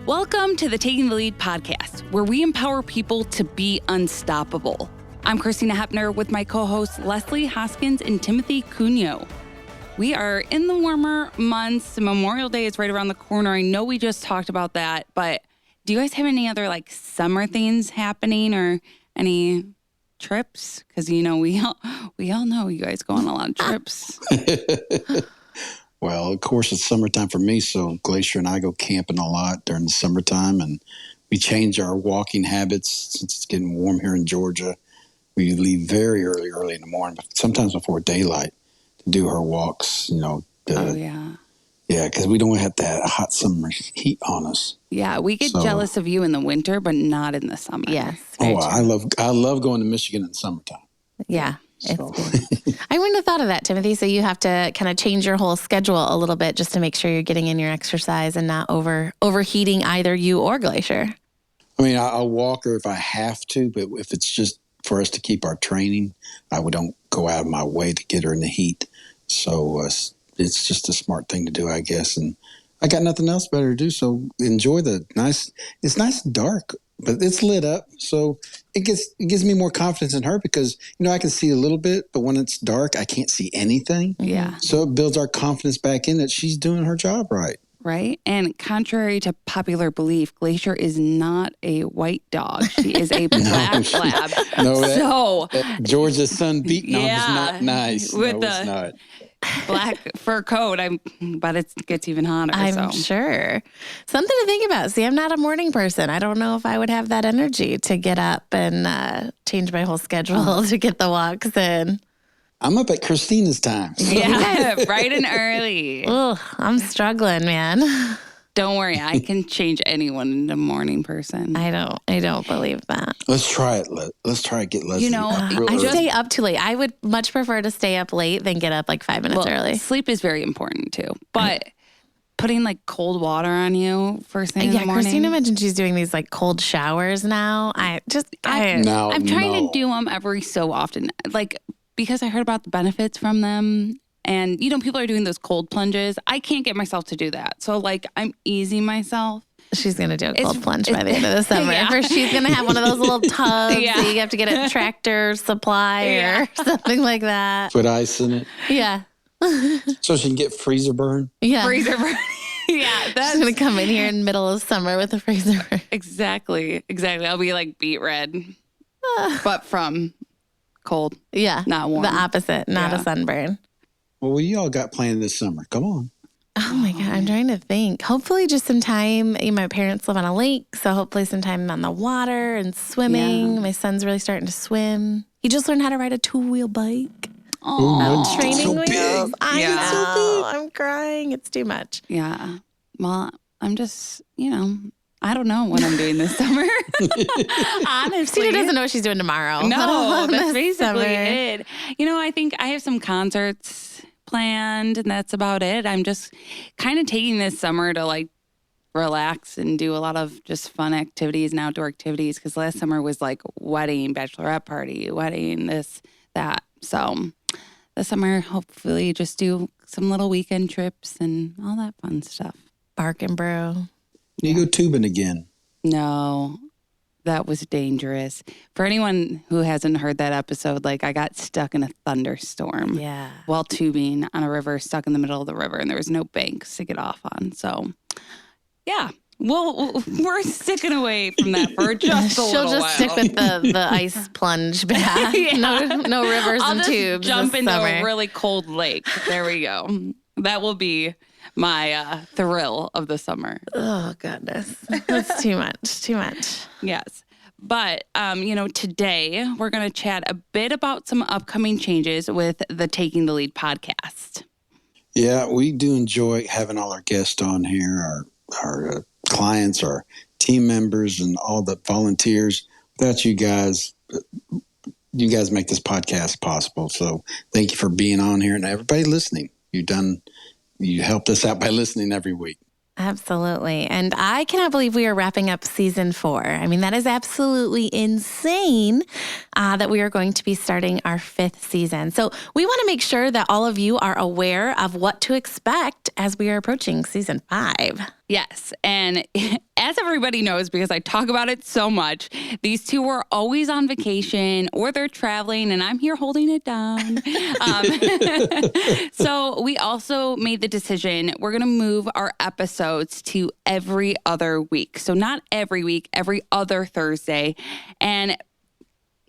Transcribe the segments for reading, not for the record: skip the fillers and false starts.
Welcome to the Taking the Lead podcast, where we empower people to be unstoppable. I'm Christina Hepner with my co-hosts Leslie Hoskins and Timothy Cuneo. We are in the warmer months. Memorial Day is right around the corner. I know we just talked about that, but do you guys have any other summer things happening or any trips? Because we all know you guys go on a lot of trips. Well, of course, it's summertime for me, so Glacier and I go camping a lot during the summertime, and we change our walking habits since it's getting warm here in Georgia. We leave very early in the morning, but sometimes before daylight, to do our walks. Oh, yeah. Yeah, because we don't have that hot summer heat on us. Yeah, we get jealous of you in the winter, but not in the summer. Yes. I love going to Michigan in the summertime. Yeah. So. I wouldn't have thought of that, Timothy. So you have to kind of change your whole schedule a little bit just to make sure you're getting in your exercise and not overheating either you or Glacier. I mean, I'll walk her if I have to, but if it's just for us to keep our training, I don't go out of my way to get her in the heat. So it's just a smart thing to do, I guess. And I got nothing else better to do, so enjoy it's nice and dark, but it's lit up. So it gives me more confidence in her because, I can see a little bit, but when it's dark, I can't see anything. Yeah. So it builds our confidence back in that she's doing her job right. Right. And contrary to popular belief, Glacier is not a white dog. She is a black lab. That Georgia's sun beating on is not nice. With it's not. Black fur coat, but it gets even hotter. I'm sure. Something to think about. See, I'm not a morning person. I don't know if I would have that energy to get up and change my whole schedule to get the walks in. I'm up at Christina's time. So. Yeah, bright and early. Ugh, I'm struggling, man. Don't worry, I can change anyone into a morning person. I don't believe that. Let's try it. Let's try to get Leslie. I stay up too late. I would much prefer to stay up late than get up 5 minutes early. Sleep is very important too, but putting cold water on you first thing in the morning. Christina mentioned she's doing these cold showers now. I'm trying to do them every so often, because I heard about the benefits from them. And, people are doing those cold plunges. I can't get myself to do that. So, I'm easing myself. She's going to do a cold plunge by the end of the summer. Yeah. Or she's going to have one of those little tubs that you have to get at Tractor Supply or something like that. Put ice in it. Yeah. So she can get freezer burn. Yeah. Freezer burn. Yeah. She's going to come in here in the middle of summer with a freezer burn. Exactly. I'll be beet red, but from cold. Yeah. Not warm. The opposite, not a sunburn. Well, what do y'all got planned this summer? Come on. Oh my God, I'm trying to think. Hopefully just some time. My parents live on a lake, so hopefully some time on the water and swimming. Yeah. My son's really starting to swim. He just learned how to ride a 2-wheel bike. Oh, training so wheels. big. I know. So I'm crying. It's too much. Yeah. Well, I'm just, I don't know what I'm doing this summer. Honestly. Christina doesn't know what she's doing tomorrow. No, that's basically summer. it. I think I have some concerts planned, and that's about it. I'm just kind of taking this summer to relax and do a lot of just fun activities and outdoor activities, because last summer was wedding, bachelorette party, wedding, this, that. So this summer, hopefully just do some little weekend trips and all that fun stuff. Bark and brew. You go tubing again. No, that was dangerous. For anyone who hasn't heard that episode, I got stuck in a thunderstorm. Yeah. While tubing on a river, stuck in the middle of the river, and there was no banks to get off on. So, yeah. Well, we're sticking away from that for just a little while. She'll just stick with the ice plunge bath. No rivers and tubes. Jump this into summer. a really cold lake. There we go. That will be my thrill of the summer. Oh, goodness. That's too much. Too much. Yes. But, today we're going to chat a bit about some upcoming changes with the Taking the Lead podcast. Yeah, we do enjoy having all our guests on here, our clients, our team members, and all the volunteers. Without you guys make this podcast possible. So thank you for being on here and everybody listening. You helped us out by listening every week. Absolutely. And I cannot believe we are wrapping up season 4. I mean, that is absolutely insane that we are going to be starting our 5th season. So we want to make sure that all of you are aware of what to expect as we are approaching season 5. Yes. And as everybody knows, because I talk about it so much, these two are always on vacation or they're traveling, and I'm here holding it down. So we also made the decision we're going to move our episodes to every other week. So not every week, every other Thursday. And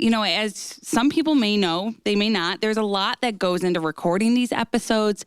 as some people may know, they may not, there's a lot that goes into recording these episodes.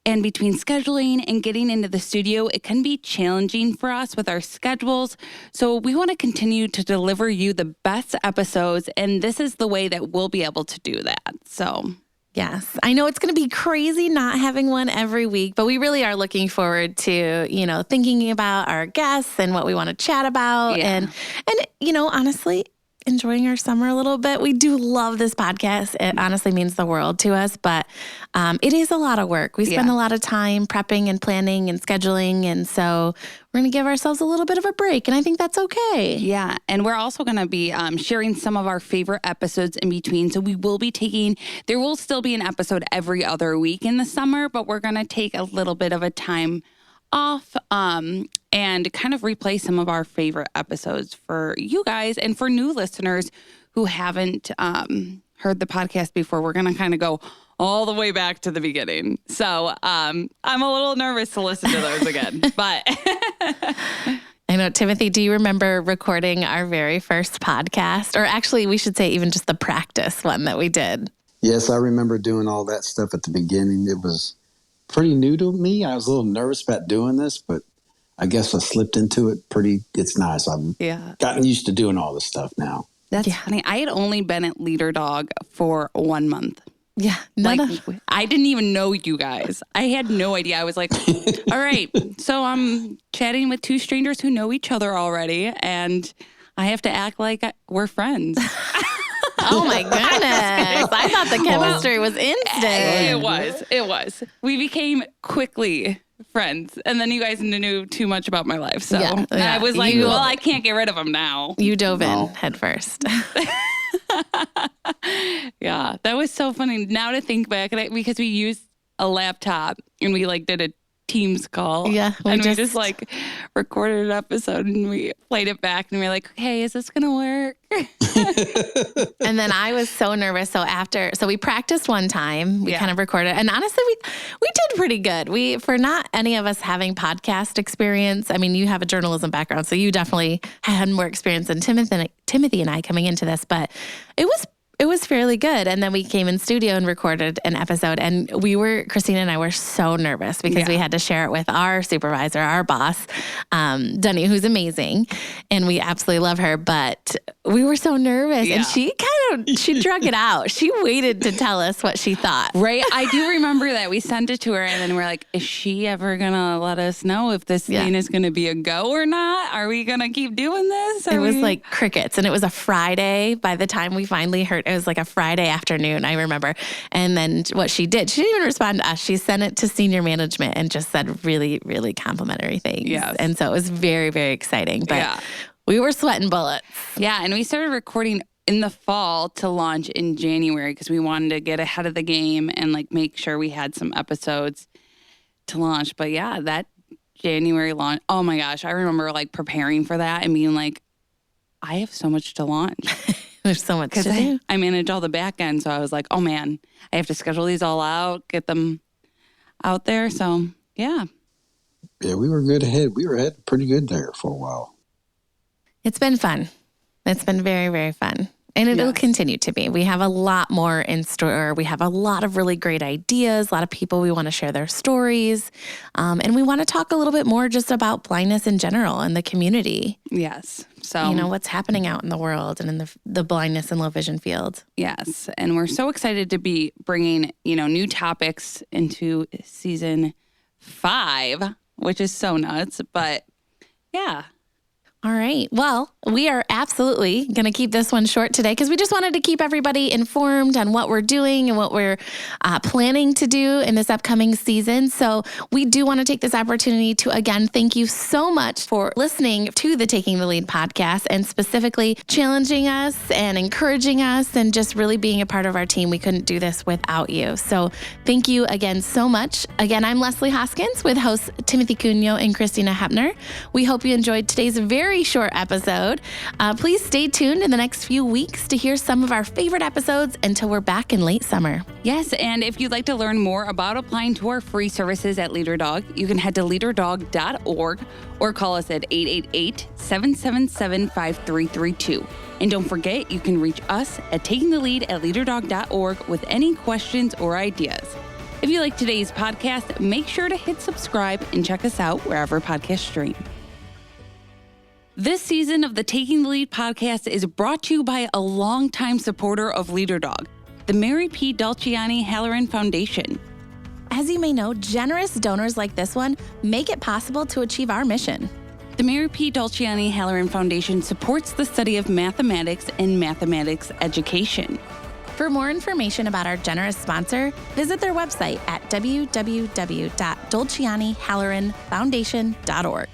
And between scheduling and getting into the studio, it can be challenging for us with our schedules. So we want to continue to deliver you the best episodes. And this is the way that we'll be able to do that. So yes, I know it's going to be crazy not having one every week, but we really are looking forward to, thinking about our guests and what we want to chat about. Yeah. And honestly, enjoying our summer a little bit. We do love this podcast. It honestly means the world to us, but it is a lot of work. We spend a lot of time prepping and planning and scheduling. And so we're going to give ourselves a little bit of a break. And I think that's okay. Yeah. And we're also going to be sharing some of our favorite episodes in between. So we will be there will still be an episode every other week in the summer, but we're going to take a little bit of a time off and kind of replay some of our favorite episodes for you guys. And for new listeners who haven't heard the podcast before, we're going to kind of go all the way back to the beginning. So I'm a little nervous to listen to those again, but I know, Timothy, do you remember recording our very first podcast? Or actually, we should say even just the practice one that we did. Yes, I remember doing all that stuff at the beginning. It was pretty new to me. I was a little nervous about doing this, but I guess I slipped into it it's nice. I've gotten used to doing all this stuff now. That's funny. I had only been at Leader Dog for 1 month. Yeah. I didn't even know you guys. I had no idea. I was like, all right, so I'm chatting with two strangers who know each other already, and I have to act like we're friends. Oh my goodness. I thought the chemistry was instant. It was. We became quickly friends. And then you guys knew too much about my life. So I was like, I can't get rid of him now. You dove in head first. Yeah, that was so funny. Now to think back, because we used a laptop and we did a Teams call. Yeah. We just recorded an episode and we played it back and we were like, okay, is this going to work? And then I was so nervous. So we practiced one time, we kind of recorded, and honestly, we did pretty good. For not any of us having podcast experience. I mean, you have a journalism background, so you definitely had more experience than Timothy and I coming into this, but it was fairly good. And then we came in studio and recorded an episode, and Christina and I were so nervous because we had to share it with our supervisor, our boss, Dunny, who's amazing. And we absolutely love her, but we were so nervous and she drug it out. She waited to tell us what she thought. Right. I do remember that we sent it to her and then we're like, is she ever going to let us know if this thing is going to be a go or not? Are we going to keep doing this? It was like crickets, and it was a Friday by the time we finally heard. It was like a Friday afternoon, I remember. And then what she didn't even respond to us. She sent it to senior management and just said really, really complimentary things. Yes. And so it was very, very exciting. But we were sweating bullets. Yeah. And we started recording in the fall to launch in January because we wanted to get ahead of the game and make sure we had some episodes to launch. But yeah, that January launch, oh my gosh, I remember preparing for that and being like, I have so much to launch. There's so much to do. I manage all the back end. So I was like, oh man, I have to schedule these all out, get them out there. So yeah. Yeah, we were good ahead. We were ahead pretty good there for a while. It's been fun. It's been very, very fun. And it'll continue to be. We have a lot more in store. We have a lot of really great ideas, a lot of people we want to share their stories. And we want to talk a little bit more just about blindness in general and the community. Yes. So, what's happening out in the world and in the blindness and low vision field. Yes. And we're so excited to be bringing, new topics into season 5, which is so nuts. But yeah. All right. Well, we are absolutely going to keep this one short today because we just wanted to keep everybody informed on what we're doing and what we're planning to do in this upcoming season. So we do want to take this opportunity to, again, thank you so much for listening to the Taking the Lead podcast and specifically challenging us and encouraging us and just really being a part of our team. We couldn't do this without you. So thank you again so much. Again, I'm Leslie Hoskins with hosts Timothy Cunio and Christina Hepner. We hope you enjoyed today's very short episode. Please stay tuned in the next few weeks to hear some of our favorite episodes until we're back in late summer. Yes, and if you'd like to learn more about applying to our free services at LeaderDog, you can head to leaderdog.org or call us at 888-777-5332. And don't forget, you can reach us at takingthelead@leaderdog.org with any questions or ideas. If you like today's podcast, make sure to hit subscribe and check us out wherever podcasts stream. This season of the Taking the Lead podcast is brought to you by a longtime supporter of LeaderDog, the Mary P. Dolciani Halloran Foundation. As you may know, generous donors like this one make it possible to achieve our mission. The Mary P. Dolciani Halloran Foundation supports the study of mathematics and mathematics education. For more information about our generous sponsor, visit their website at www.dolcianihalloranfoundation.org.